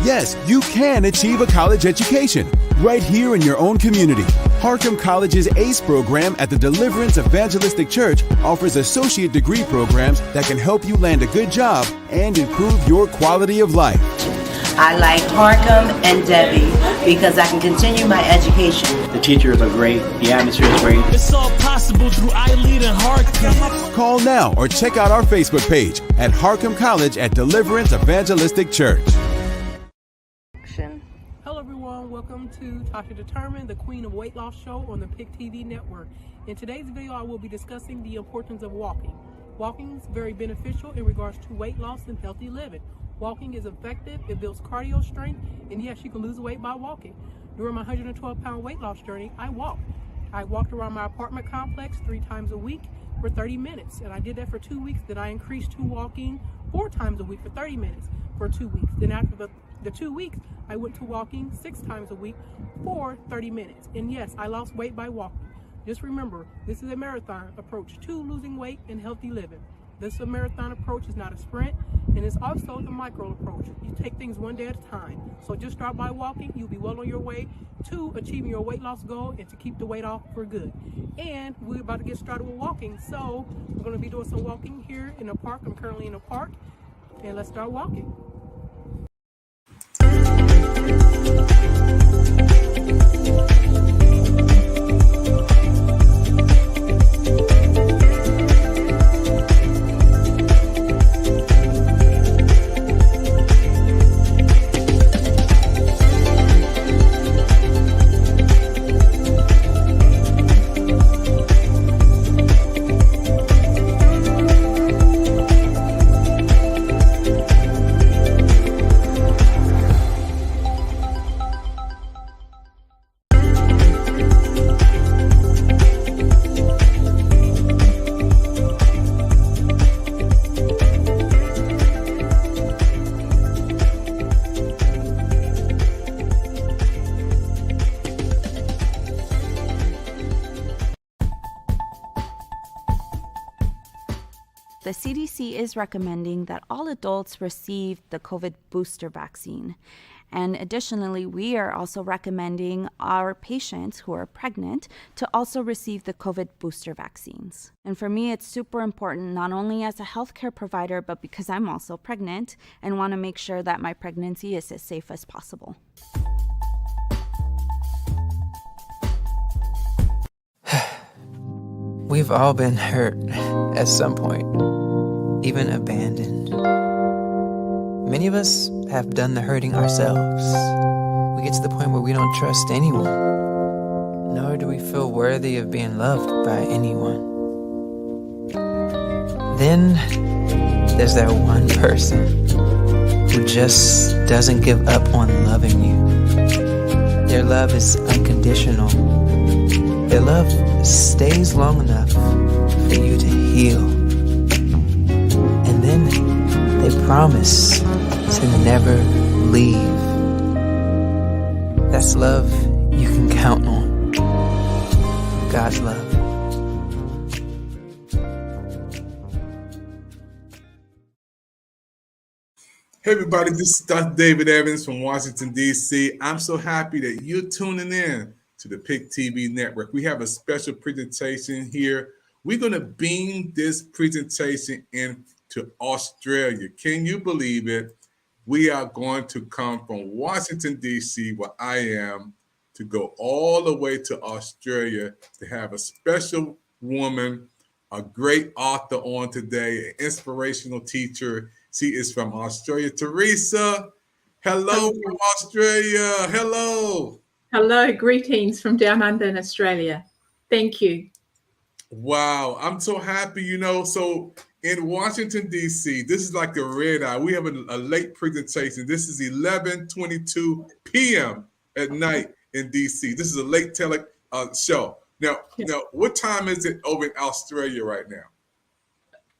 Yes, you can achieve a college education right here in your own community. Harcum College's ACE program at the Deliverance Evangelistic Church offers associate degree programs that can help you land a good job and improve your quality of life. I like Harcum and Debbie because I can continue my education. The teachers are great. The atmosphere is great. It's all possible through iLead and Harcum. Call now or check out our Facebook page at Harcum College at Deliverance Evangelistic Church. Hello everyone, welcome to Tasha Determined, the Queen of Weight Loss show on the PIC TV network. In today's video, I will be discussing the importance of walking. Walking is very beneficial in regards to weight loss and healthy living. Walking is effective, it builds cardio strength, and yes, you can lose weight by walking. During my 112-pound weight loss journey, I walked. I walked around my apartment complex 3 times a week for 30 minutes, and I did that for 2 weeks. Then I increased to walking 4 times a week for 30 minutes for 2 weeks. Then after the 2 weeks, I went to walking 6 times a week for 30 minutes. And yes, I lost weight by walking. Just remember, this is a marathon approach to losing weight and healthy living. This marathon approach is not a sprint, and it's also the micro approach. You take things one day at a time. So just start by walking. You'll be well on your way to achieving your weight loss goal and to keep the weight off for good. And we're about to get started with walking. So we're going to be doing some walking here in the park. I'm currently in a park, and let's start walking. The CDC is recommending that all adults receive the COVID booster vaccine. And additionally, we are also recommending our patients who are pregnant to also receive the COVID booster vaccines. And for me, it's super important, not only as a healthcare provider, but because I'm also pregnant and want to make sure that my pregnancy is as safe as possible. We've all been hurt at some point, even abandoned. Many of us have done the hurting ourselves. We get to the point where we don't trust anyone. nor do we feel worthy of being loved by anyone. Then there's that one person who just doesn't give up on loving you. Their love is unconditional. Their love stays long enough for you to heal. And then they promise to never leave. That's love you can count on. God's love. Hey everybody, this is Dr. David Evans from Washington, D.C. I'm so happy that you're tuning in to the PIC TV network. We have a special presentation here. We're going to beam this presentation into Australia. Can you believe it? We are going to come from Washington, D.C., where I am, to go all the way to Australia to have a special woman, a great author on today, an inspirational teacher. She is from Australia. Teresa, hello from Australia. Hello. Hello, greetings from down under in Australia. Thank you. Wow, I'm so happy, So in Washington, D.C., this is like the red eye. We have a late presentation. This is 11:22 p.m. at night in D.C. This is a late show. Now, what time is it over in Australia right now?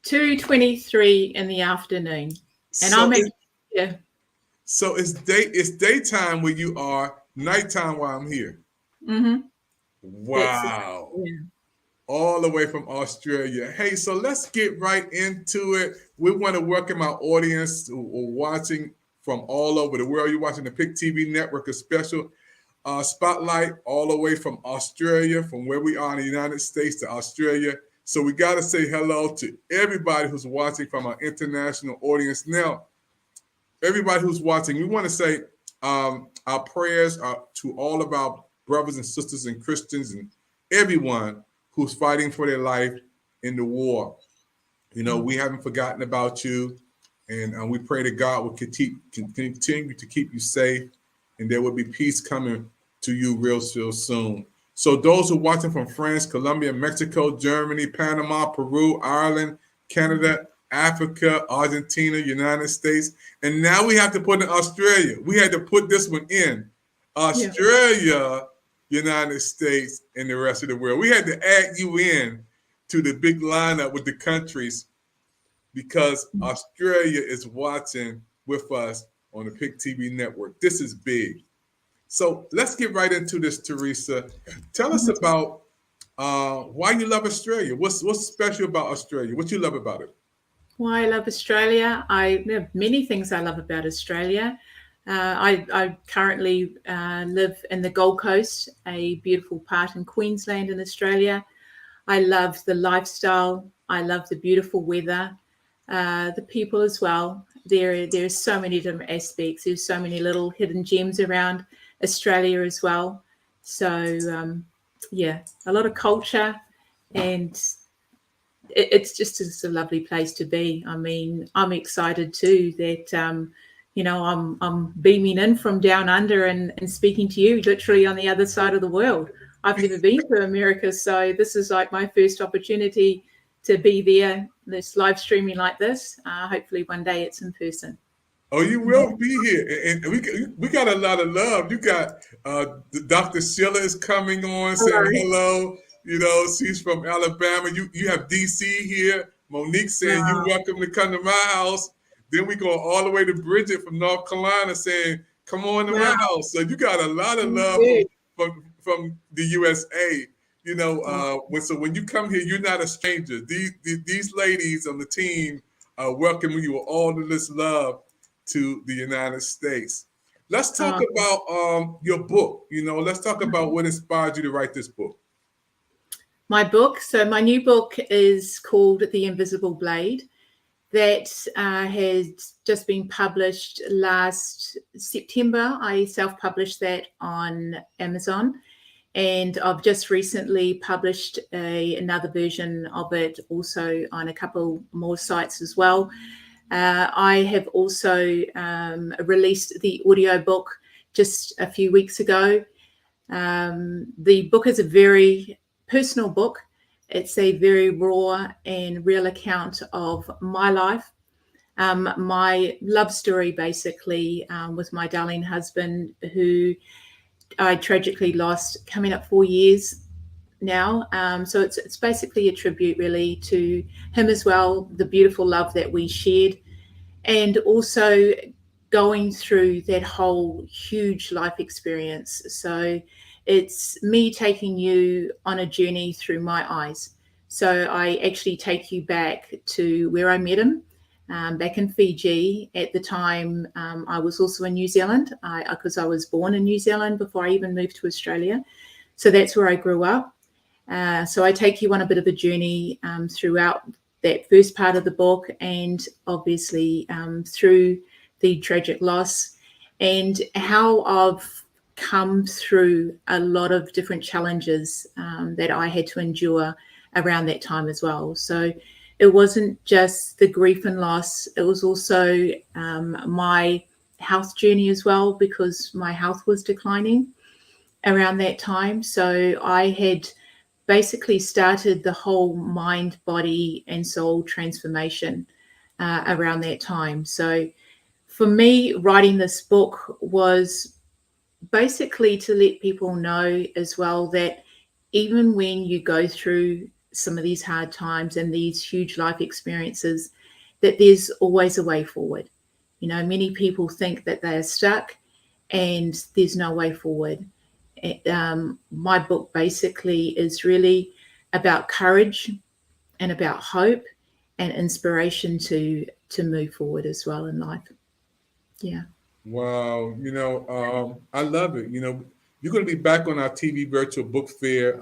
2:23 in the afternoon, and I'm So it's daytime where you are, nighttime while I'm here. Mm-hmm. Wow. All the way from Australia. Hey, so let's get right into it. We want to welcome our audience who are watching from all over the world. You're watching the PIC TV network, a special spotlight all the way from Australia, from where we are in the United States to Australia. So we got to say hello to everybody who's watching from our international audience. Now, everybody who's watching, we want to say our prayers are to all of our brothers and sisters and Christians and everyone who's fighting for their life in the war. We haven't forgotten about you, and we pray that God will continue to keep you safe, and there will be peace coming to you real soon. So those who are watching from France, Colombia, Mexico, Germany, Panama, Peru, Ireland, Canada, Africa, Argentina, United States, and now we have to put in Australia. We had to put this one in. Australia, United States, and the rest of the world. We had to add you in to the big lineup with the countries because Australia is watching with us on the PIC TV network. This is big. So let's get right into this, Teresa. Tell us about why you love Australia. What's special about Australia? What you love about it? Why I love Australia? There are many things I love about Australia. I currently live in the Gold Coast, a beautiful part in Queensland in Australia. I love the lifestyle. I love the beautiful weather, the people as well. There's so many different aspects. There's so many little hidden gems around Australia as well. So a lot of culture, and it's just a lovely place to be. I mean, I'm excited too that I'm beaming in from down under and speaking to you literally on the other side of the world. I've never been to America, so this is like my first opportunity to be there. This live streaming like this. Hopefully one day it's in person. Oh, you will be here, and we got a lot of love. You got Dr. Sheila is coming on saying hello. She's from Alabama. You have DC here. Monique saying you're welcome to come to my house. Then we go all the way to Bridget from North Carolina saying, come on to my house. So you got a lot of love from the USA. So when you come here, you're not a stranger. These ladies on the team welcome you with all of this love to the United States. Let's talk about your book. Let's talk about what inspired you to write this book. My book. So my new book is called The Invisible Blade. That has just been published last September. I self-published that on Amazon, and I've just recently published another version of it also on a couple more sites as well. I have also released the audiobook just a few weeks ago. The book is a very personal book. It's a very raw and real account of my life, my love story, basically, with my darling husband, who I tragically lost coming up 4 years now. So it's basically a tribute really to him as well, the beautiful love that we shared, and also going through that whole huge life experience. So it's me taking you on a journey through my eyes. So I actually take you back to where I met him, back in Fiji. At the time, I was also in New Zealand, because I was born in New Zealand before I even moved to Australia. So that's where I grew up. So I take you on a bit of a journey throughout that first part of the book, and obviously through the tragic loss, and how I've come through a lot of different challenges that I had to endure around that time as well. So it wasn't just the grief and loss, it was also my health journey as well, because my health was declining around that time. So I had basically started the whole mind, body, and soul transformation around that time. So for me, writing this book was basically to let people know as well that even when you go through some of these hard times and these huge life experiences, that there's always a way forward. You know, many people think that they are stuck and there's no way forward. My book basically is really about courage and about hope and inspiration to move forward as well in life. Yeah. Wow. I love it. You're going to be back on our TV virtual book fair.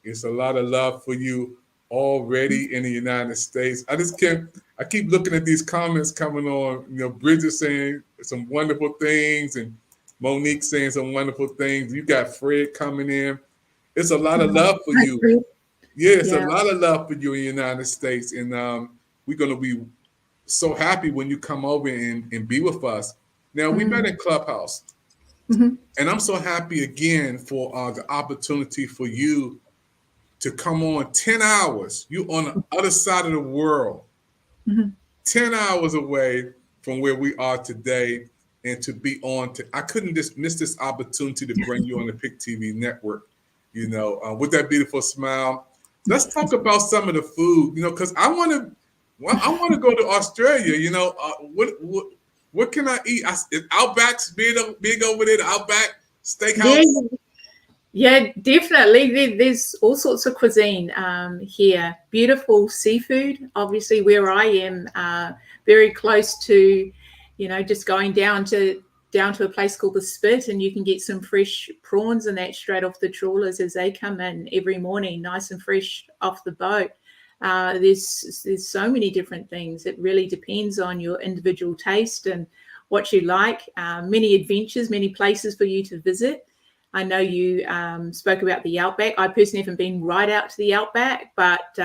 It's a lot of love for you already in the United States. I keep looking at these comments coming on, Bridget saying some wonderful things and Monique saying some wonderful things. You got Fred coming in. It's a lot of love for you. Yeah, it's a lot of love for you in the United States. And we're going to be so happy when you come over and be with us. Now, we met in Clubhouse. And I'm so happy again for the opportunity for you to come on 10 hours. You on the other side of the world, 10 hours away from where we are today, and to be on. I couldn't just miss this opportunity to bring you on the Pick TV network, with that beautiful smile. Let's talk about some of the food, because I want to go to Australia. What can I eat? Is Outback's big over there, the Outback Steakhouse? Yeah, definitely. There's all sorts of cuisine here. Beautiful seafood. Obviously, where I am, very close to, just going down to a place called the Spit, and you can get some fresh prawns and that straight off the trawlers as they come in every morning, nice and fresh off the boat. There's so many different things. It really depends on your individual taste and what you like. Many adventures, many places for you to visit. I know you spoke about the Outback. I personally haven't been right out to the Outback, but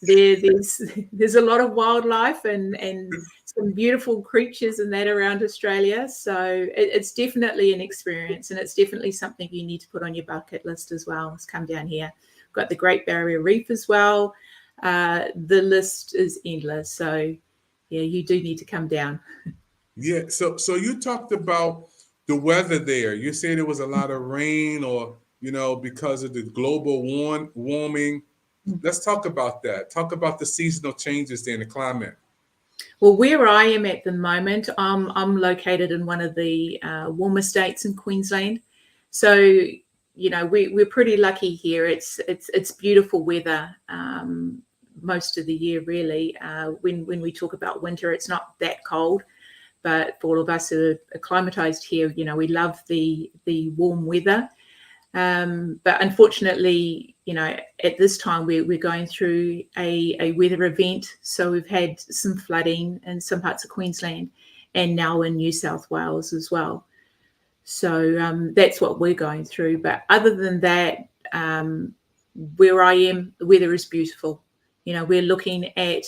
there's a lot of wildlife and some beautiful creatures and that around Australia. So it's definitely an experience, and it's definitely something you need to put on your bucket list as well. Let's come down here. We've got the Great Barrier Reef as well. The list is endless. So yeah, you do need to come down. Yeah. So you talked about the weather there. You said there was a lot of rain, or because of the global warming. Let's talk about that. Talk about the seasonal changes there in the climate. Well, where I am at the moment, I'm located in one of the warmer states in Queensland. So we're pretty lucky here. It's beautiful weather most of the year, really. When we talk about winter, it's not that cold. But for all of us who are acclimatized here, we love the warm weather. But unfortunately, at this time we're going through a weather event. So we've had some flooding in some parts of Queensland, and now in New South Wales as well. So that's what we're going through. But other than that, where I am, the weather is beautiful. We're looking at,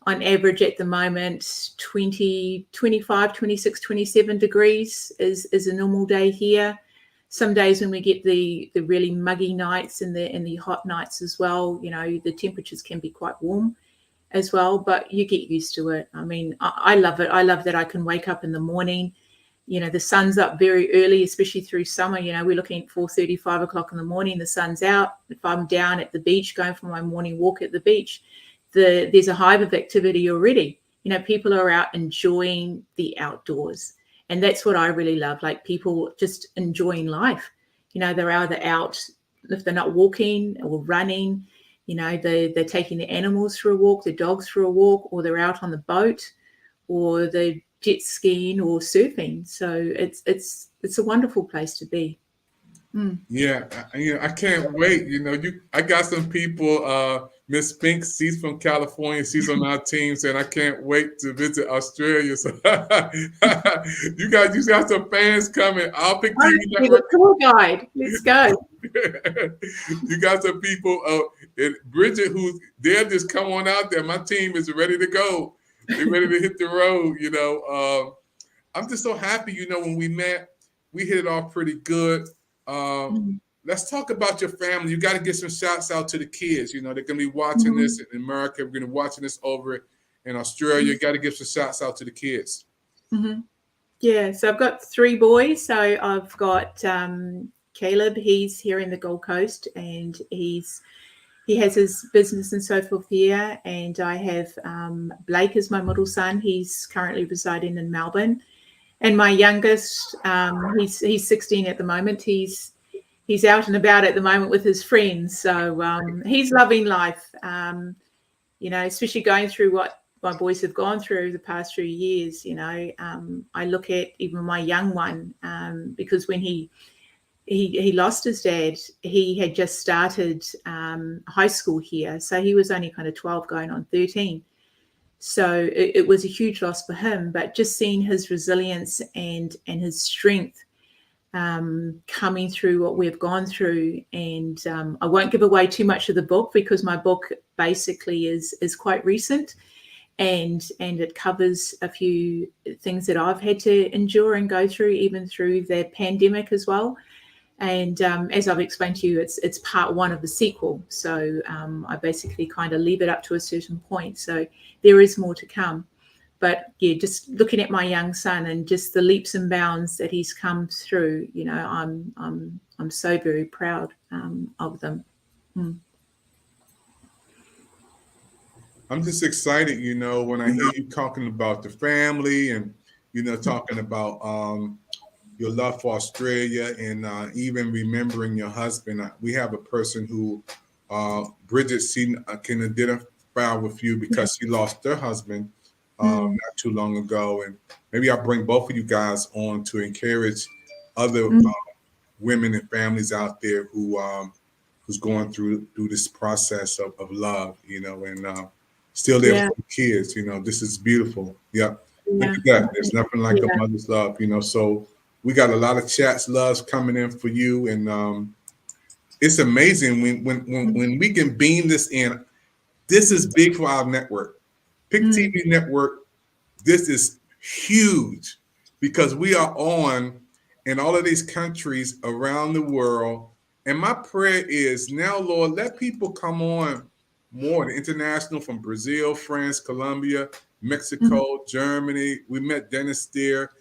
on average at the moment, 20, 25, 26, 27 degrees is a normal day here. some days when we get the really muggy nights and the hot nights as well, the temperatures can be quite warm as well, but you get used to it. I mean, I love it. I love that I can wake up in the morning. The sun's up very early, especially through summer. We're looking at 4:30, 5 o'clock in the morning. The sun's out. If I'm down at the beach going for my morning walk at the beach, there's a hive of activity already. People are out enjoying the outdoors. And that's what I really love, like people just enjoying life. They're either out, if they're not walking or running, they're taking the animals for a walk, the dogs for a walk, or they're out on the boat, or they're jet skiing or surfing. So it's a wonderful place to be. Yeah, I can't wait. I got some people. Miss Fink, she's from California. She's on our team, saying I can't wait to visit Australia. So you got some fans coming. I'll pick TV Network. Tour guide. Let's go. You got some people. And Bridget, they'll just come on out there. My team is ready to go. They're ready to hit the road. I'm just so happy. When we met, we hit it off pretty good. Let's talk about your family. You got to get some shouts out to the kids. They're going to be watching this in America. We're going to be watching this over in Australia. You got to give some shouts out to the kids. Yeah, so I've got 3 boys. So I've got Caleb. He's here in the Gold Coast, and he has his business and so forth here. And I have Blake as my middle son. He's currently residing in Melbourne. And my youngest, he's 16 at the moment. He's out and about at the moment with his friends. So he's loving life, especially going through what my boys have gone through the past few years. I look at even my young one, because when he lost his dad, he had just started high school here. So he was only kind of 12 going on 13. So it was a huge loss for him, but just seeing his resilience and his strength coming through what we've gone through. And I won't give away too much of the book, because my book basically is quite recent, and it covers a few things that I've had to endure and go through, even through the pandemic as well. And as I've explained to you, it's part 1 of the sequel. So I basically kind of leave it up to a certain point. So there is more to come. But yeah, just looking at my young son and just the leaps and bounds that he's come through, I'm so very proud of them. I'm just excited, when I hear you talking about the family and, talking about your love for Australia, and even remembering your husband. We have a person who, Bridget, can identify with you because she lost her husband not too long ago. And maybe I'll bring both of you guys on to encourage other women and families out there who's going through this process of love, and still there for the kids. This is beautiful. Yeah. Look at that. There's nothing like a mother's love, so we got a lot of chats, loves coming in for you. And it's amazing when we can beam this in. This is big for our network. Pick TV Network, this is huge, because we are on in all of these countries around the world. And my prayer is now, Lord, let people come on more, the international, from Brazil, France, Colombia, Mexico, Germany. We met Dennis there,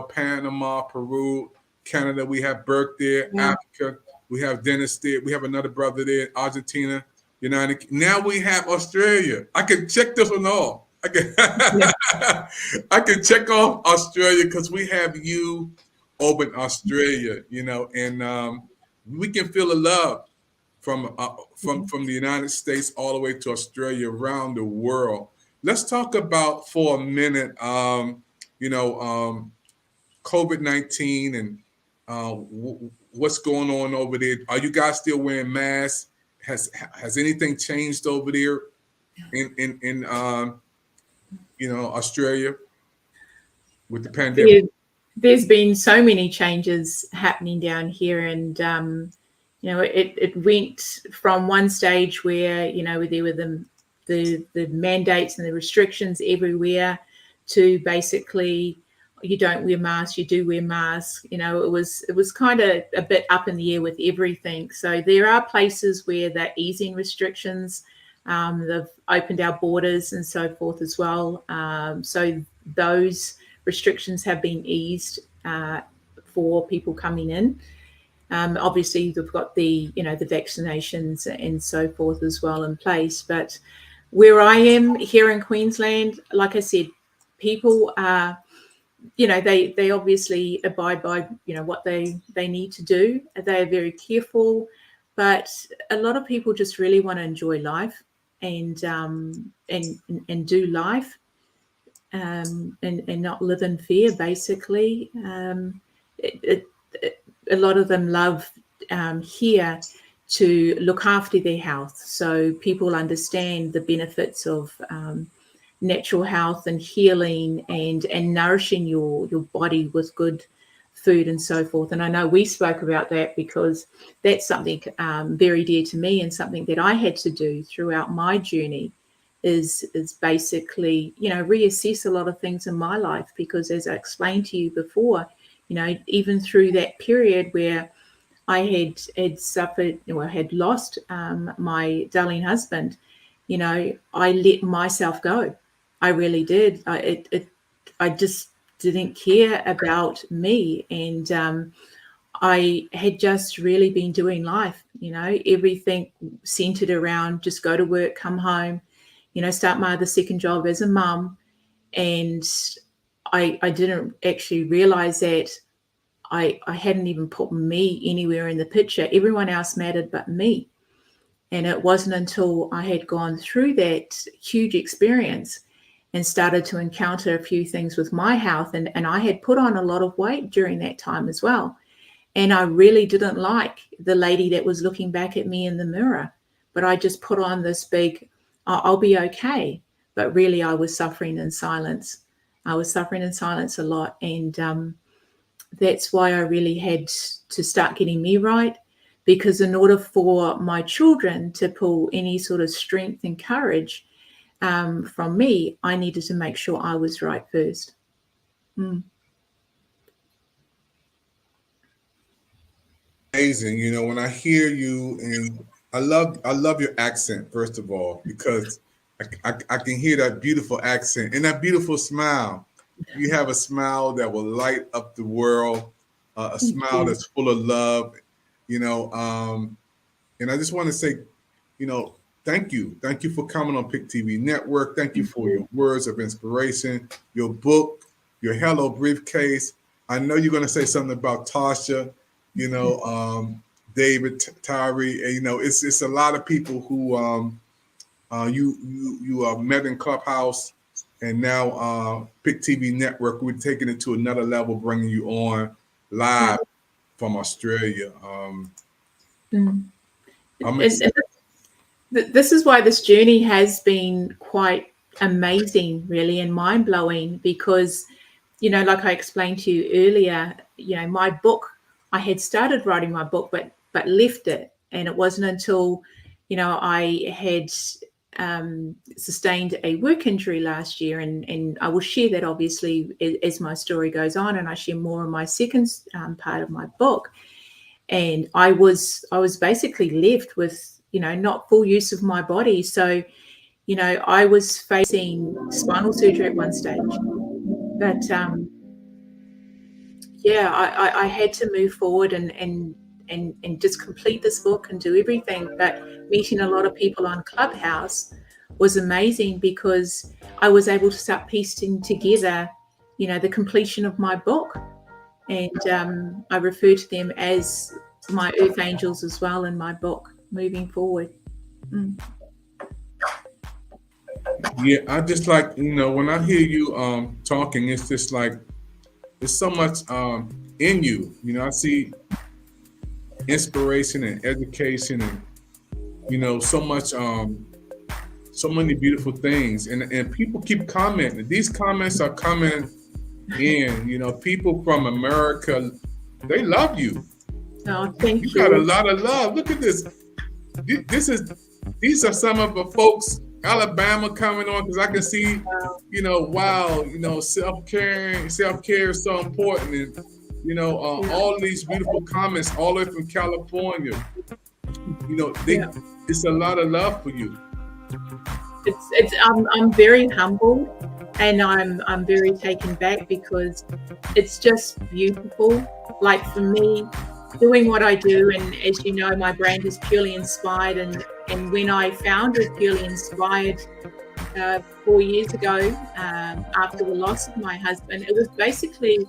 Panama, Peru, Canada. We have Burke there, Africa. We have Dennis there. We have another brother there, Argentina. Now we have Australia. I can check this one off. I can check off Australia because we have you over in Australia, and we can feel the love from the United States all the way to Australia, around the world. Let's talk about for a minute, COVID-19 and what's going on over there. Are you guys still wearing masks? Has anything changed over there in Australia with the pandemic? There's been so many changes happening down here, and it went from one stage where there were the mandates and the restrictions everywhere, to basically you don't wear masks, you do wear masks. You know, it was kind of a bit up in the air with everything. So there are places where they're easing restrictions. They've opened our borders and so forth as well. So those restrictions have been eased for people coming in. Obviously, they've got the vaccinations and so forth as well in place. But where I am here in Queensland, like I said, people are, they obviously abide by, what they need to do. They are very careful, but a lot of people just really want to enjoy life and do life and not live in fear, basically. A lot of them love here to look after their health. So people understand the benefits of natural health and healing and nourishing your body with good food and so forth. And I know we spoke about that because that's something very dear to me, and something that I had to do throughout my journey is basically, reassess a lot of things in my life, because as I explained to you before, even through that period where I had suffered or had lost my darling husband, I let myself go. I really did. I just didn't care about me, and I had just really been doing life. Everything centered around just go to work, come home, start my other second job as a mum, and I didn't actually realize that I hadn't even put me anywhere in the picture. Everyone else mattered but me. And it wasn't until I had gone through that huge experience and started to encounter a few things with my health. And I had put on a lot of weight during that time as well. And I really didn't like the lady that was looking back at me in the mirror. But I just put on this big, I'll be okay. But really, I was suffering in silence. I was suffering in silence a lot. And that's why I really had to start getting me right. Because in order for my children to pull any sort of strength and courage from me, I needed to make sure I was right first. Amazing. When I hear you, and I love your accent, first of all, because I can hear that beautiful accent and that beautiful smile. You have a smile that will light up the world, a smile that's full of love, and I just want to say, thank you. Thank you for coming on Pick TV Network. Thank you for your words of inspiration, your book, your Hello Briefcase. I know you're going to say something about Tasha, David, Tyree. It's a lot of people who you met in Clubhouse, and now Pick TV Network, we're taking it to another level, bringing you on live from Australia. This is why this journey has been quite amazing, really, and mind-blowing, because, like I explained to you earlier, my book, I had started writing my book, but left it. And it wasn't until, I had sustained a work injury last year, and I will share that obviously as my story goes on, and I share more in my second part of my book. And I was basically left with, not full use of my body. So, I was facing spinal surgery at one stage, but I had to move forward and just complete this book and do everything. But meeting a lot of people on Clubhouse was amazing, because I was able to start piecing together, the completion of my book. And I refer to them as my earth angels as well in my book moving forward. Yeah, I just like, when I hear you talking, it's just like there's so much in you. I see inspiration and education and, so much, so many beautiful things. And people keep commenting. These comments are coming in, people from America, they love you. Oh, thank you. You got a lot of love. Look at this. These are some of the folks Alabama coming on, because I can see, wow, self-care is so important. And, all these beautiful comments all the way from California, it's a lot of love for you. I'm very humble, and I'm very taken back because it's just beautiful. Like for me, doing what I do, and as you know, my brand is Purely Inspired, and when I founded Purely Inspired 4 years ago, after the loss of my husband, it was basically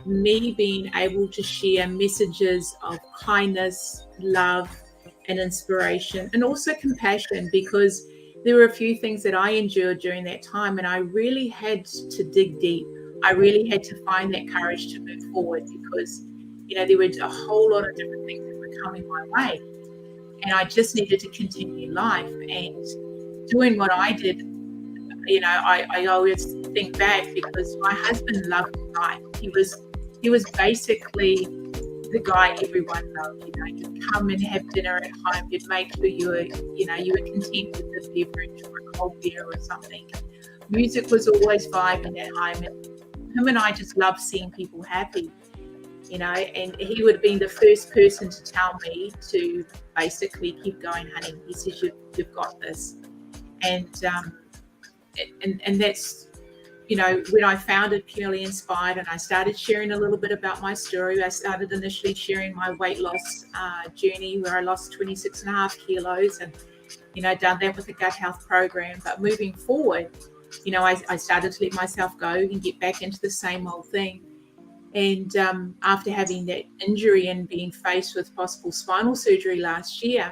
me being able to share messages of kindness, love, and inspiration, and also compassion, because there were a few things that I endured during that time, and I really had to dig deep. I really had to find that courage to move forward, because there were a whole lot of different things that were coming my way, and I just needed to continue life. And doing what I did, I always think back, because my husband loved life. He was basically the guy everyone loved. You'd come and have dinner at home. You'd make sure you were content with the beverage or a cold beer or something. Music was always vibing at home, and him and I just loved seeing people happy. And he would have been the first person to tell me to basically keep going, honey. He says, you've got this. And that's, when I founded Purely Inspired and I started sharing a little bit about my story, I started initially sharing my weight loss journey, where I lost 26.5 kilos, and, done that with the gut health program. But moving forward, I started to let myself go and get back into the same old thing. And after having that injury and being faced with possible spinal surgery last year,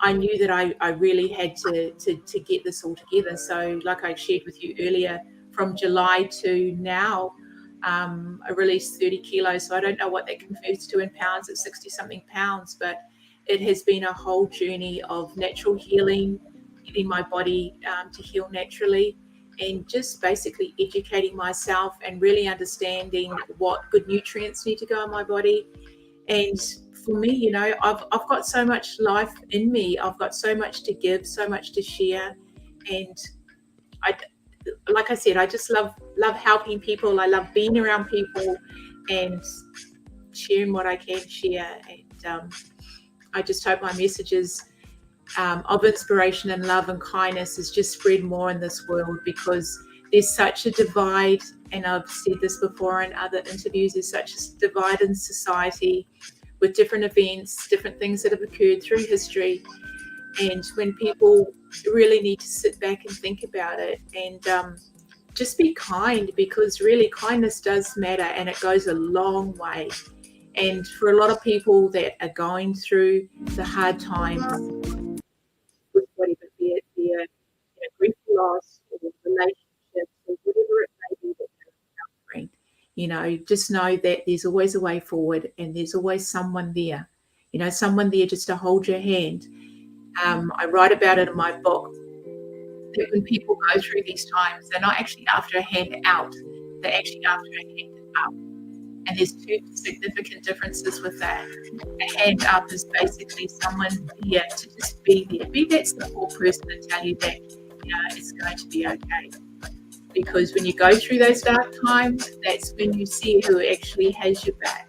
I knew that I really had to get this all together. So like I shared with you earlier, from July to now, I released 30 kilos. So I don't know what that converts to in pounds. It's 60 something pounds, but it has been a whole journey of natural healing, getting my body to heal naturally, and just basically educating myself and really understanding what good nutrients need to go in my body. And for me, I've got so much life in me. I've got so much to give, so much to share. And like I said, I just love helping people. I love being around people and sharing what I can share. And I just hope my messages of inspiration and love and kindness is just spread more in this world, because there's such a divide, and I've said this before in other interviews, there's such a divide in society with different events, different things that have occurred through history. And when people really need to sit back and think about it and just be kind, because really kindness does matter, and it goes a long way. And for a lot of people that are going through the hard times with whatever, be it their grief, loss, or relationships, or whatever it may be that they're encountering, just know that there's always a way forward, and there's always someone there, someone there just to hold your hand. I write about it in my book, that when people go through these times, they're not actually after a hand out, they're actually after a hand up. And there's two significant differences with that. A hand up is basically someone here to just be there. Be that simple person and tell you that it's going to be okay. Because when you go through those dark times, that's when you see who actually has your back,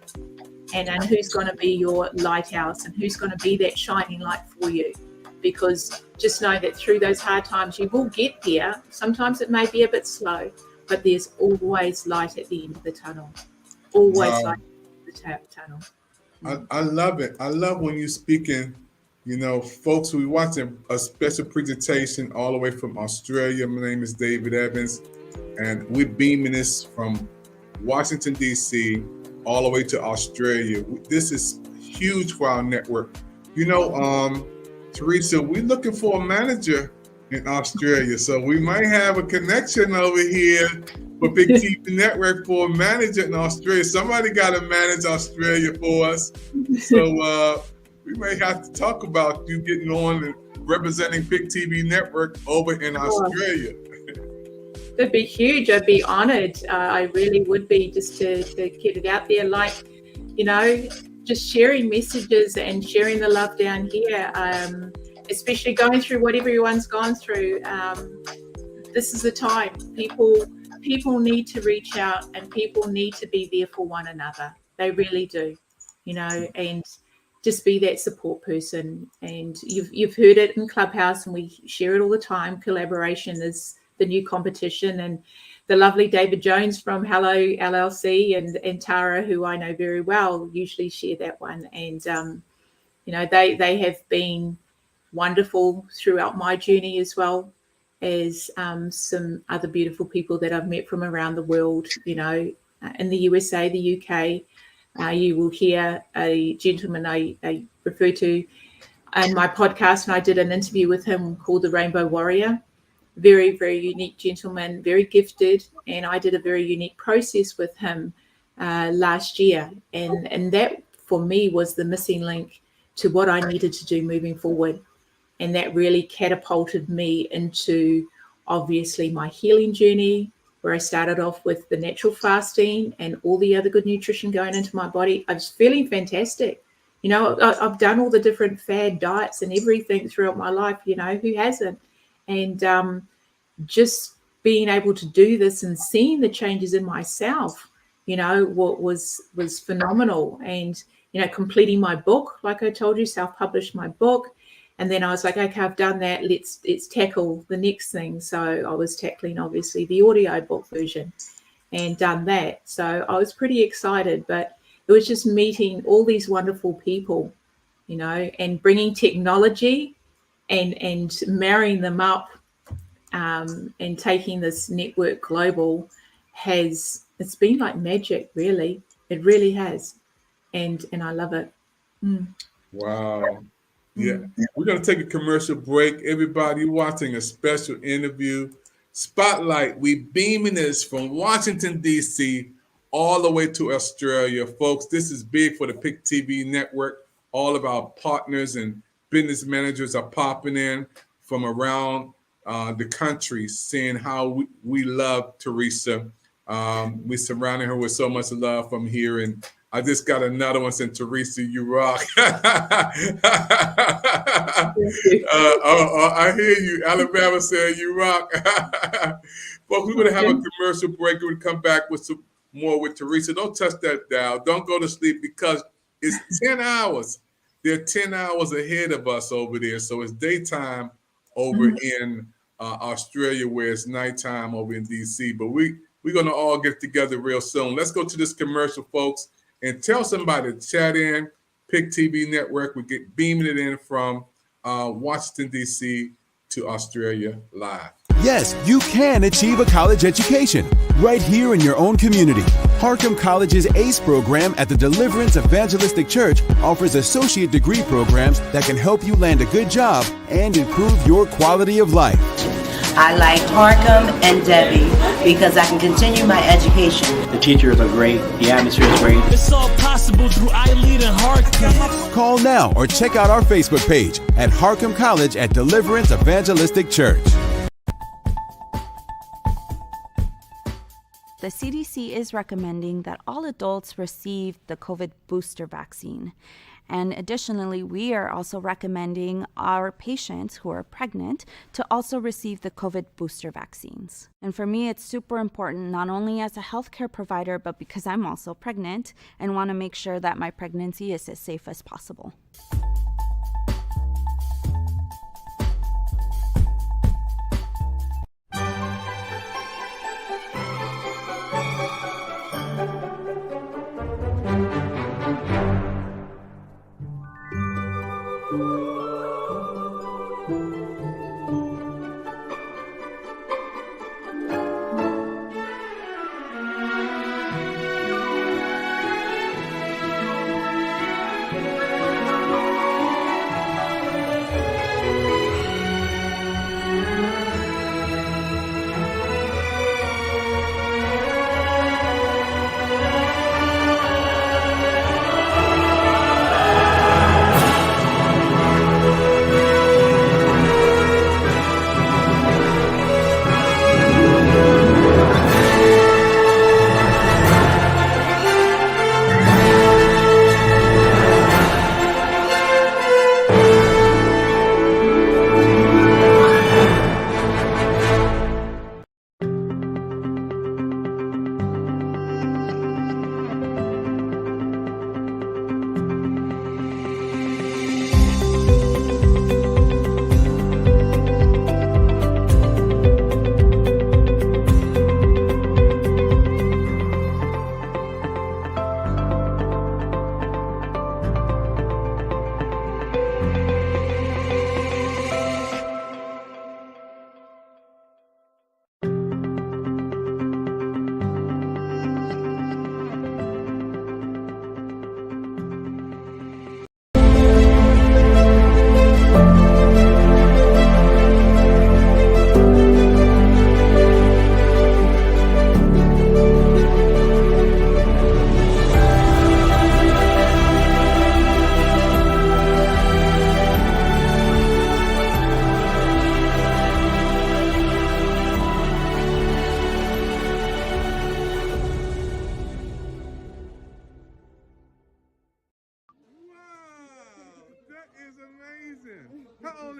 and who's going to be your lighthouse, and who's going to be that shining light for you. Because just know that through those hard times, you will get there. Sometimes it may be a bit slow, but there's always light at the end of the tunnel. Always light at the tunnel. I love it. I love when you're speaking. Folks, we're watching a special presentation all the way from Australia. My name is David Evans, and we're beaming this from Washington, D.C., all the way to Australia. This is huge for our network. Teresa, we're looking for a manager in Australia, so we might have a connection over here for Big TV Network for a manager in Australia. Somebody got to manage Australia for us. So we may have to talk about you getting on and representing Big TV Network over in Australia. That'd be huge. I'd be honored. I really would be, just to get it out there. Like, just sharing messages and sharing the love down here. especially going through what everyone's gone through. This is the time. People need to reach out, and people need to be there for one another. They really do, and just be that support person. And you've heard it in Clubhouse, and we share it all the time. Collaboration is the new competition, and the lovely David Jones from Hello LLC and Tara, who I know very well, usually share that one. And they have been wonderful throughout my journey, as well as some other beautiful people that I've met from around the world. In the USA, the UK. You will hear a gentleman I refer to in my podcast, and I did an interview with him called the Rainbow Warrior. Very, very unique gentleman, very gifted, and I did a very unique process with him last year, and that for me was the missing link to what I needed to do moving forward. And that really catapulted me into, obviously, my healing journey, where I started off with the natural fasting and all the other good nutrition going into my body. I was feeling fantastic. I've done all the different fad diets and everything throughout my life, who hasn't? And just being able to do this and seeing the changes in myself, what was phenomenal. And, completing my book, like I told you, self-published my book. And then I was like, okay, I've done that. Let's tackle the next thing. So I was tackling, obviously, the audio book version and done that. So I was pretty excited, but it was just meeting all these wonderful people, and bringing technology and marrying them up and taking this network global it's been like magic, really. It really has. And I love it. Wow. Yeah, we're going to take a commercial break. Everybody watching a special interview. Spotlight, we beaming this from Washington, D.C. all the way to Australia. Folks, this is big for the PIC TV network. All of our partners and business managers are popping in from around the country, saying how we love Teresa. We surrounding her with so much love from here. And I just got another one saying, Teresa, you rock. I hear you. Alabama saying you rock. But we're going to have a commercial break. We'll come back with some more with Teresa. Don't touch that dial. Don't go to sleep, because it's 10 hours. They're 10 hours ahead of us over there. So it's daytime over in Australia, where it's nighttime over in D.C. But we're going to all get together real soon. Let's go to this commercial, folks. And tell somebody to chat in. PIC TV Network. We get beaming it in from Washington, D.C. to Australia live. Yes, you can achieve a college education right here in your own community. Harcum College's ACE program at the Deliverance Evangelistic Church offers associate degree programs that can help you land a good job and improve your quality of life. I like Harcum and Debbie because I can continue my education. The teachers are great. The atmosphere is great. It's all possible through iLead and Harcum. Call now or check out our Facebook page at Harcum College at Deliverance Evangelistic Church. The CDC is recommending that all adults receive the COVID booster vaccine. And additionally, we are also recommending our patients who are pregnant to also receive the COVID booster vaccines. And for me, it's super important, not only as a healthcare provider, but because I'm also pregnant and want to make sure that my pregnancy is as safe as possible.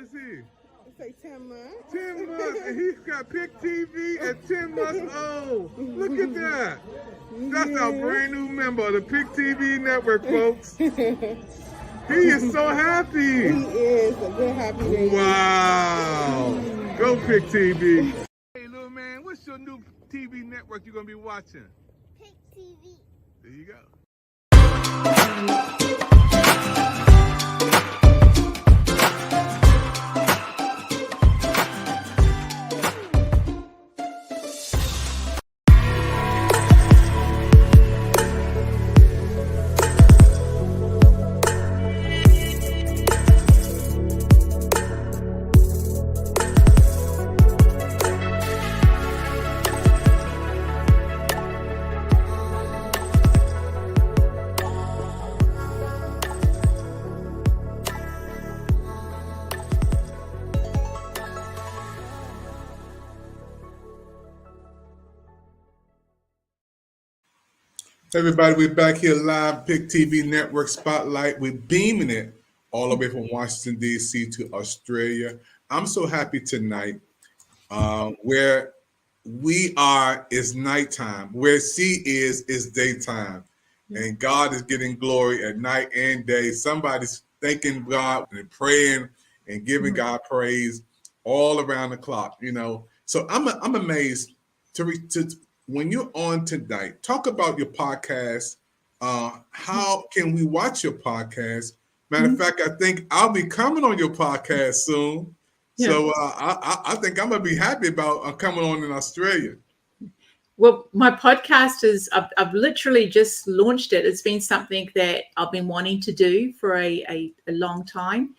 is he? Say 10 months. 10 months, and he's got Pick TV at 10 months old. Look at that. That's our brand new member of the Pick TV network, folks. He is so happy. He is a good happy day. Wow. Go Pick TV. Hey, little man, what's your new TV network you're going to be watching? Pick TV. There you go. Everybody, we're back here live, Pick TV Network Spotlight. We're beaming it all the way from Washington, D.C. to Australia. I'm so happy tonight. Where we are is nighttime. Where she is daytime. And God is getting glory at night and day. Somebody's thanking God and praying and giving God praise all around the clock, you know. So I'm amazed to when you're on tonight, talk about your podcast. How can we watch your podcast? Matter of fact, I think I'll be coming on your podcast soon. Yeah. So I think I'm going to be happy about coming on in Australia. Well, my podcast is, I've literally just launched it. It's been something that I've been wanting to do for a long time.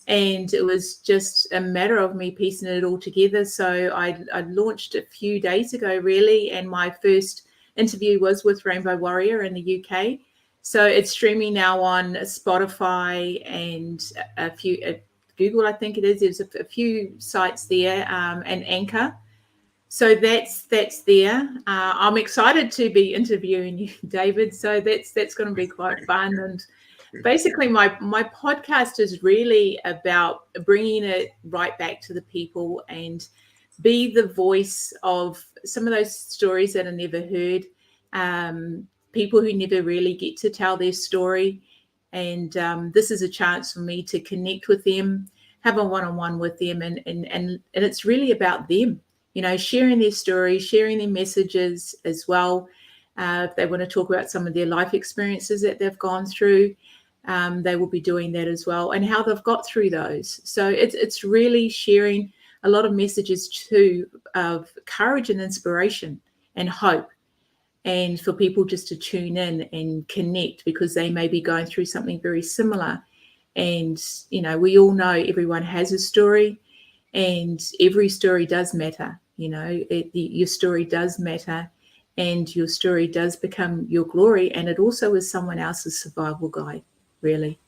And it was just a matter of me piecing it all together. So I launched a few days ago, really. And my first interview was with Rainbow Warrior in the UK. So it's streaming now on Spotify and a few, Google, I think it is. There's a few sites there and Anchor. So that's there. I'm excited to be interviewing you, David. So that's going to be quite fun. And basically, my podcast is really about bringing it right back to the people and be the voice of some of those stories that are never heard, people who never really get to tell their story. And this is a chance for me to connect with them, have a one-on-one with them, and it's really about them, you know, sharing their story, sharing their messages as well. If they want to talk about some of their life experiences that they've gone through, they will be doing that as well, and how they've got through those. So it's really sharing a lot of messages too of courage and inspiration and hope, and for people just to tune in and connect because they may be going through something very similar. And, you know, we all know everyone has a story, and every story does matter. You know, your story does matter, and your story does become your glory, and it also is someone else's survival guide. Really.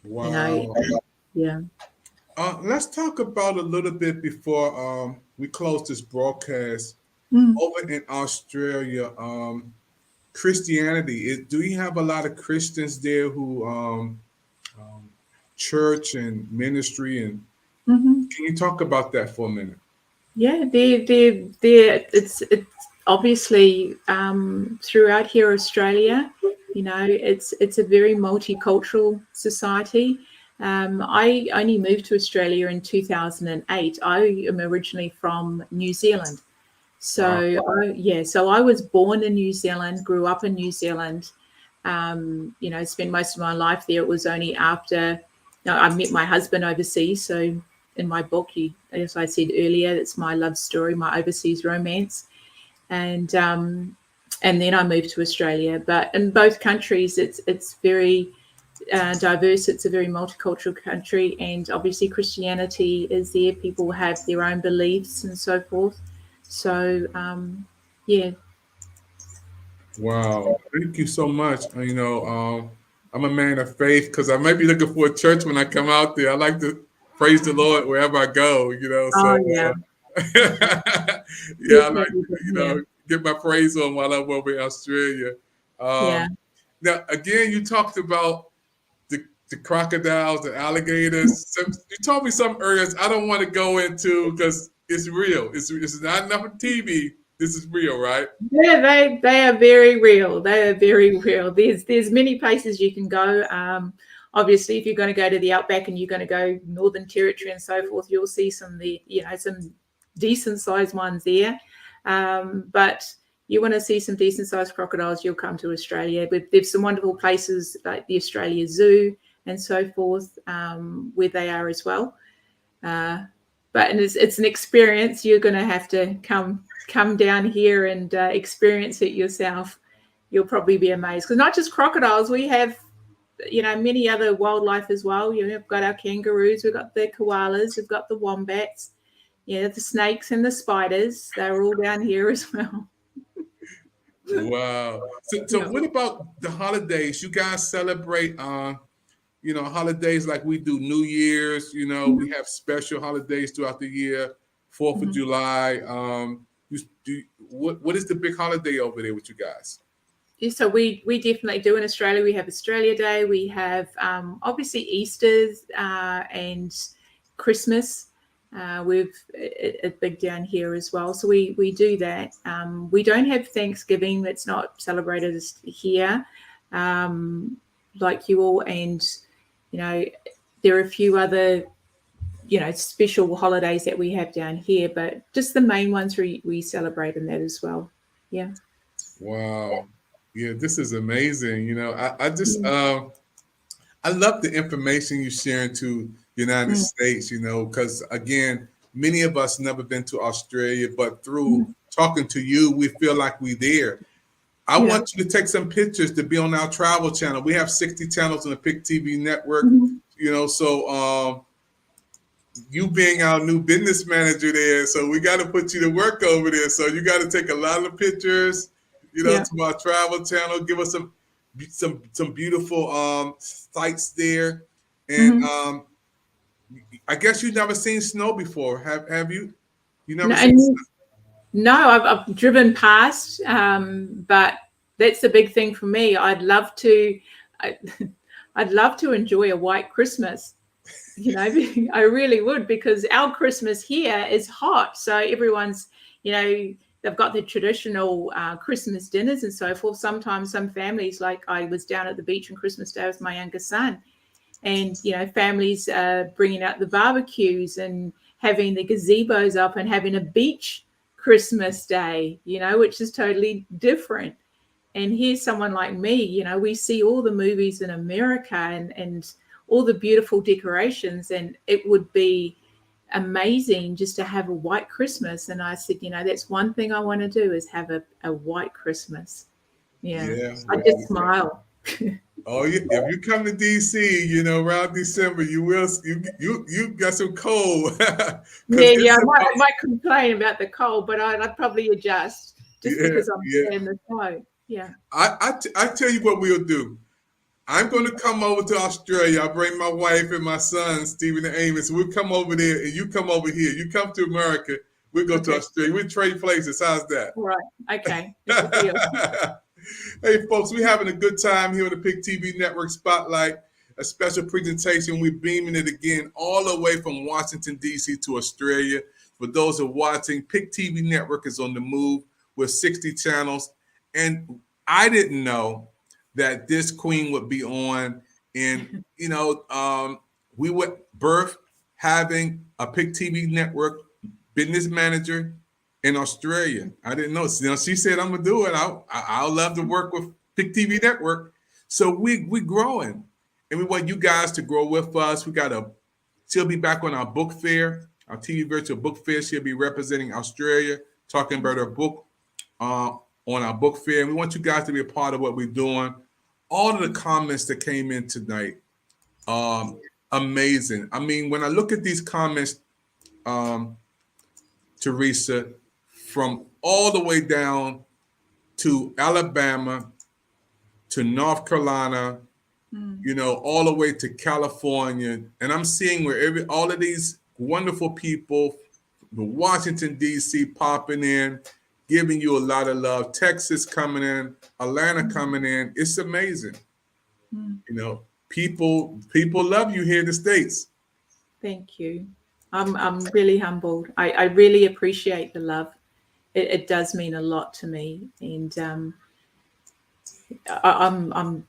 Wow. You know, yeah. Let's talk about a little bit before we close this broadcast. Over in Australia, Christianity. Do you have a lot of Christians there who church and ministry? And can you talk about that for a minute? Yeah, it's obviously throughout here, Australia. You know, it's a very multicultural society. I only moved to Australia in 2008. I am originally from New Zealand. So, so I was born in New Zealand, grew up in New Zealand, you know, spent most of my life there. It was only after I met my husband overseas. So in my book, as I said earlier, it's my love story, my overseas romance. And then I moved to Australia. But in both countries, it's very diverse. It's a very multicultural country. And obviously Christianity is there. People have their own beliefs and so forth. So, yeah. Wow. Thank you so much. You know, I'm a man of faith because I might be looking for a church when I come out there. I like to praise the Lord wherever I go, you know. So, yeah, I like to, you know, get my praise on while I'm over in Australia. Now, again, you talked about the the crocodiles, the alligators. You told me some areas I don't want to go into because it's real. It's not enough on TV. This is real, right? Yeah, they are very real. They are very real. There's many places you can go. Obviously, if you're going to go to the outback and you're going to go Northern Territory and so forth, you'll see some decent sized ones there. But you want to see some decent sized crocodiles, you'll come to Australia. There's some wonderful places like the Australia Zoo and so forth, where they are as well. But it's an experience. You're going to have to come down here and experience it yourself. You'll probably be amazed, because not just crocodiles, we have many other wildlife as well. We've got our kangaroos, we've got the koalas, we've got the wombats, the snakes and the spiders. They're all down here as well. Wow. So what about the holidays? You guys celebrate holidays like we do New Year's, we have special holidays throughout the year, 4th of July. What is the big holiday over there with you guys? Yeah, so we definitely do in Australia. We have Australia Day. We have obviously Easter's and Christmas. We've it big down here as well. So we do that. We don't have Thanksgiving. That's not celebrated here like you all. And, there are a few other, special holidays that we have down here. But just the main ones we celebrate in that as well. Yeah. Wow. Yeah, this is amazing. I just I love the information you're sharing to the United States, because again, many of us never been to Australia, but through talking to you, we feel like we're there. I want you to take some pictures to be on our travel channel. We have 60 channels on the Pick TV network, so you being our new business manager there, so we got to put you to work over there. So you got to take a lot of pictures, to our travel channel. Give us some beautiful sites there, and I guess you've never seen snow before, have you? You never seen snow? No, I've driven past, but that's the big thing for me. I'd love to enjoy a white Christmas. I really would, because our Christmas here is hot. So everyone's, they've got their traditional Christmas dinners and so forth. Sometimes some families, like I was down at the beach on Christmas Day with my younger son, and, families bringing out the barbecues and having the gazebos up and having a beach Christmas Day, which is totally different. And here's someone like me, we see all the movies in America and all the beautiful decorations, and it would be amazing just to have a white Christmas. And I said, that's one thing I want to do, is have a white Christmas. I just smile. Oh, yeah. If you come to DC, around December, you got some cold. I might complain about the cold, but I'd probably adjust just because I'm in the snow. Yeah. I tell you what we'll do. I'm going to come over to Australia. I'll bring my wife and my son, Stephen and Amos. We'll come over there, and you come over here. You come to America. We'll go to Australia. We'll trade places. How's that? All right. Okay. Hey, folks, we're having a good time here on the Pick TV Network Spotlight, a special presentation. We're beaming it again all the way from Washington, D.C. to Australia. For those who are watching, Pick TV Network is on the move with 60 channels. And I didn't know that this queen would be on. And, we would birth having a Pick TV Network business manager in Australia. I didn't know. She said, I'm going to do it. I'll love to work with Pick TV Network. So we're growing. And we want you guys to grow with us. She'll be back on our book fair, our TV virtual book fair. She'll be representing Australia, talking about her book on our book fair. And we want you guys to be a part of what we're doing. All of the comments that came in tonight, amazing. I mean, when I look at these comments, Teresa, from all the way down to Alabama, to North Carolina, all the way to California. And I'm seeing where all of these wonderful people, the Washington, D.C. popping in, giving you a lot of love. Texas coming in, Atlanta coming in. It's amazing. people love you here in the States. Thank you. I'm really humbled. I really appreciate the love. It does mean a lot to me, and I'm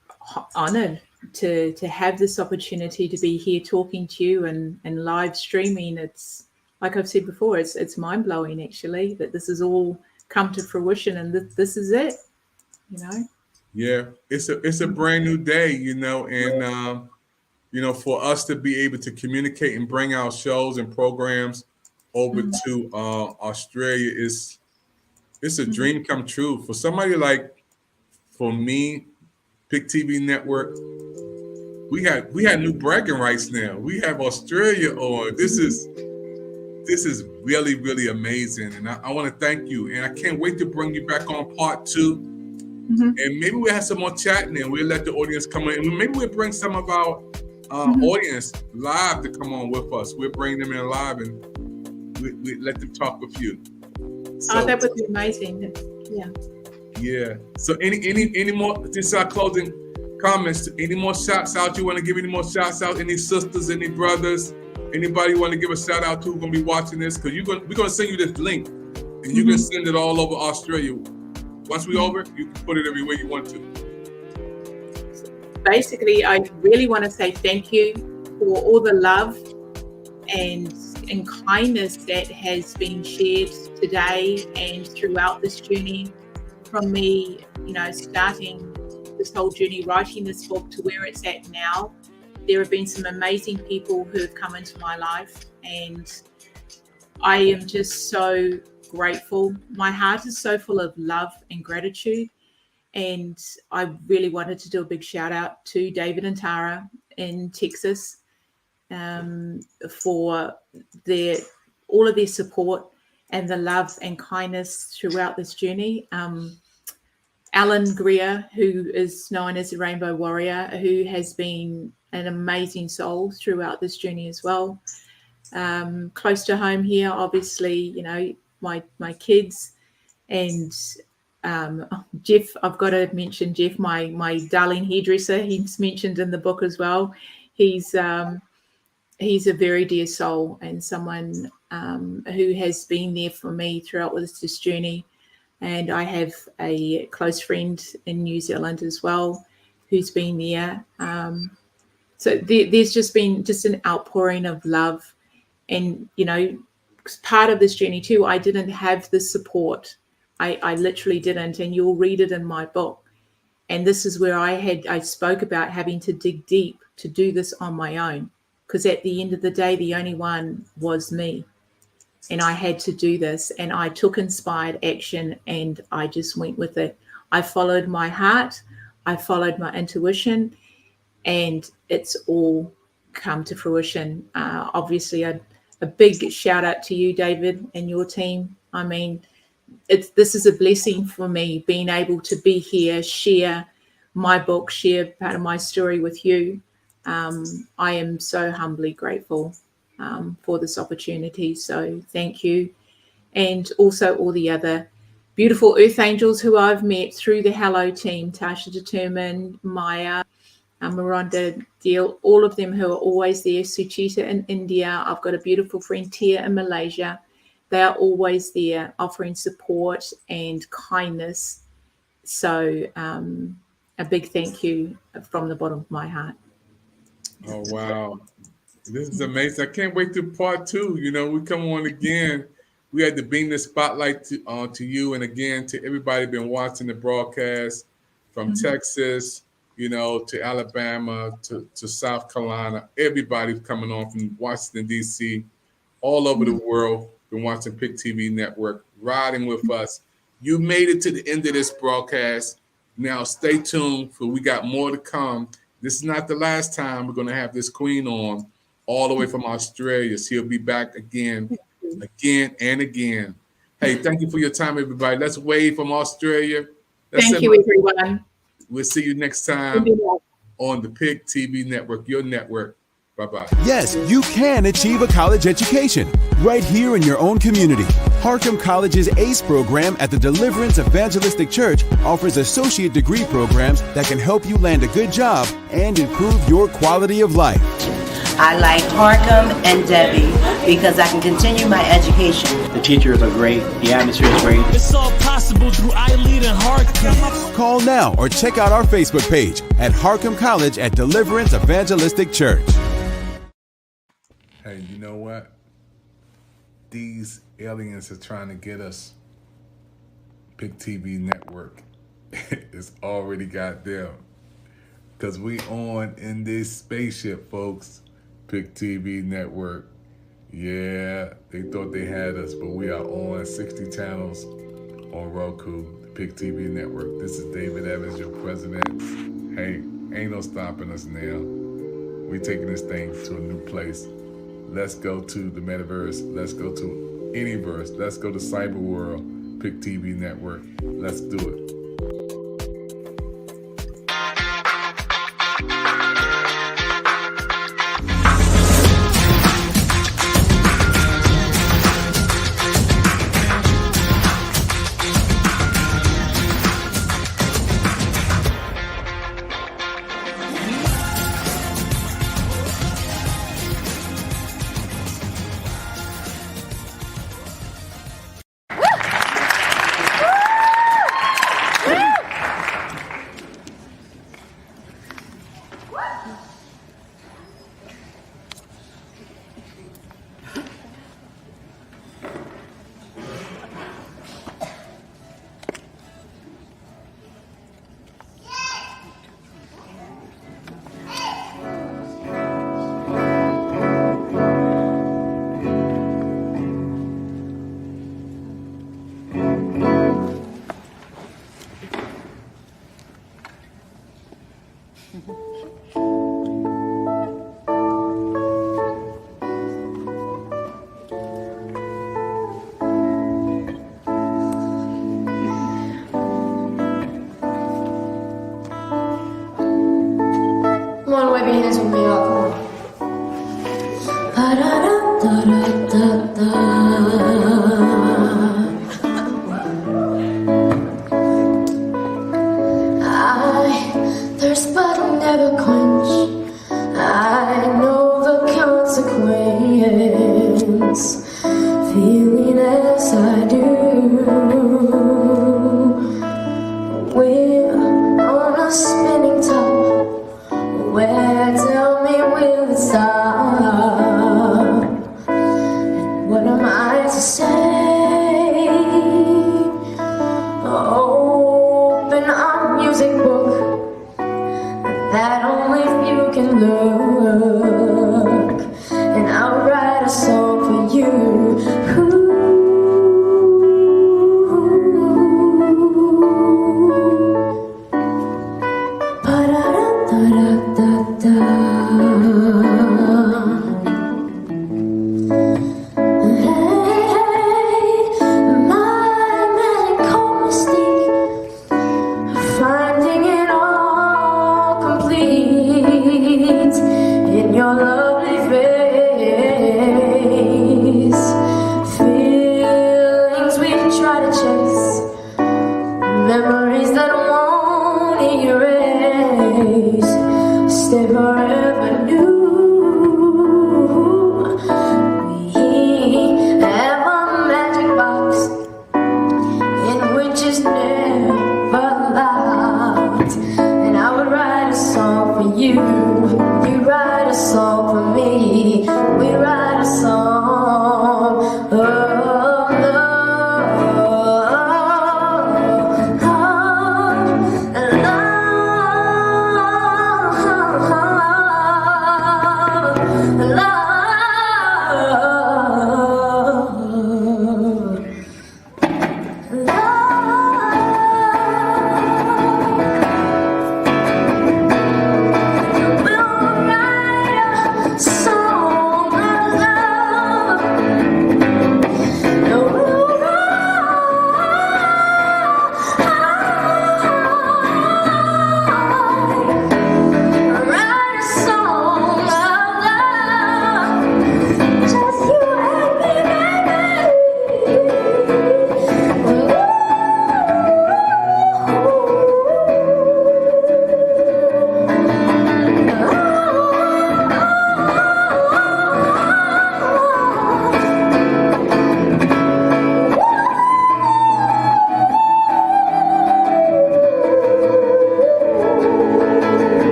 honored to have this opportunity to be here talking to you and live streaming. It's like I've said before, it's mind blowing actually that this has all come to fruition, and this is it. You know. Yeah, it's a brand new day, and for us to be able to communicate and bring our shows and programs over to Australia it's a dream come true for somebody like for me. Pick TV Network. We had new bragging rights now. We have Australia on. This is really, really amazing. And I want to thank you. And I can't wait to bring you back on part 2. And maybe we'll have some more chatting and we'll let the audience come in. And maybe we'll bring some of our audience live to come on with us. We'll bring them in live and we let them talk with you. So, that would be amazing. Yeah. Yeah. So any more, just our closing comments, any more shouts out? You want to give any more shouts out? Any sisters, any brothers, anybody you want to give a shout out to who's going to be watching this? Because we're going to send you this link and you can send it all over Australia. Once we're over, you can put it everywhere you want to. Basically, I really want to say thank you for all the love and kindness that has been shared today and throughout this journey from me, starting this whole journey, writing this book to where it's at now. There have been some amazing people who have come into my life, and I am just so grateful. My heart is so full of love and gratitude, and I really wanted to do a big shout out to David and Tara in Texas for all of their support and the love and kindness throughout this journey. Alan Greer, who is known as the Rainbow Warrior, who has been an amazing soul throughout this journey as well. Close to home here, obviously, my kids and Jeff. I've got to mention Jeff, my darling hairdresser. He's mentioned in the book as well. He's a very dear soul and someone who has been there for me throughout this journey. And I have a close friend in New Zealand as well who's been there. So there's just been an outpouring of love. And, part of this journey too, I didn't have the support. I literally didn't. And you'll read it in my book. And this is where I spoke about having to dig deep to do this on my own. Because at the end of the day, the only one was me. And I had to do this, and I took inspired action, and I just went with it. I followed my heart, I followed my intuition, and it's all come to fruition. Obviously, a big shout out to you, David, and your team. I mean, this is a blessing for me, being able to be here, share my book, share part of my story with you. I am so humbly grateful for this opportunity. So thank you. And also all the other beautiful Earth Angels who I've met through the Hello team, Tasha Determined, Maya, Miranda Deal, all of them who are always there, Suchita in India. I've got a beautiful friend, Tia in Malaysia. They are always there offering support and kindness. So a big thank you from the bottom of my heart. Oh, wow. This is amazing. I can't wait to part 2. We come on again. We had to beam the spotlight to you and again to everybody been watching the broadcast from Texas, to Alabama, to South Carolina. Everybody's coming on from Washington, D.C., all over the world, been watching Pick TV Network, riding with us. You made it to the end of this broadcast. Now stay tuned, for we got more to come. This is not the last time we're going to have this queen on, all the way from Australia. She'll be back again and again. Hey, thank you for your time, everybody. Let's wave from Australia. Thank you, everyone. We'll see you next time on the Pick TV Network, your network. Bye-bye. Yes, you can achieve a college education right here in your own community. Harcum College's ACE program at the Deliverance Evangelistic Church offers associate degree programs that can help you land a good job and improve your quality of life. I like Harcum and Debbie because I can continue my education. The teachers are great. The atmosphere is great. It's all possible through Eileen and Harcum. Call now or check out our Facebook page at Harcum College at Deliverance Evangelistic Church. Hey, you know what? These aliens are trying to get us. Pick TV Network it's already got them. Because we on in this spaceship, folks. Pick TV Network. Yeah, they thought they had us, but we are on 60 channels on Roku, the Pick TV Network. This is David Evans, your president. Hey, ain't no stopping us now. We taking this thing to a new place. Let's go to the metaverse. Let's go to any verse. Let's go to cyber world. Pick TV Network. Let's do it. Oh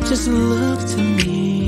Just look to me.